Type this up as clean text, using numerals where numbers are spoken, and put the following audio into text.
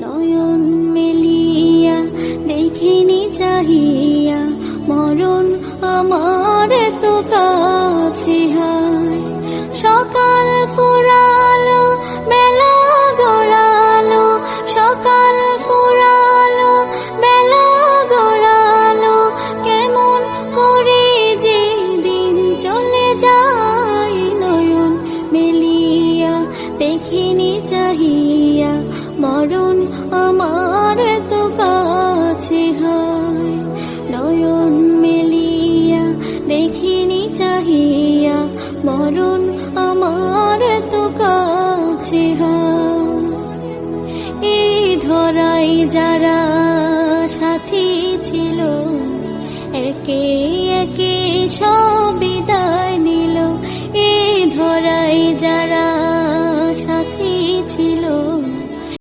নয়ন মেলিয়া দেখিনি চাহিয়া মরণ আমার তো কাছে হায়। সকাল পুরালো বেলা গড়ালো, সকাল পুরালো বেলা গড়ালো, কেমন করে যে দিন চলে যায়। নয়ন মেলিয়া দেখিনি চাহিয়া মরণ আমার তো কাছে হায়। নয়ন মেলিয়া দেখিনি চাহিয়া মরণ আমার তো কাছে হায়। এই ধরাই যারা সাথী ছিল একে একে সবে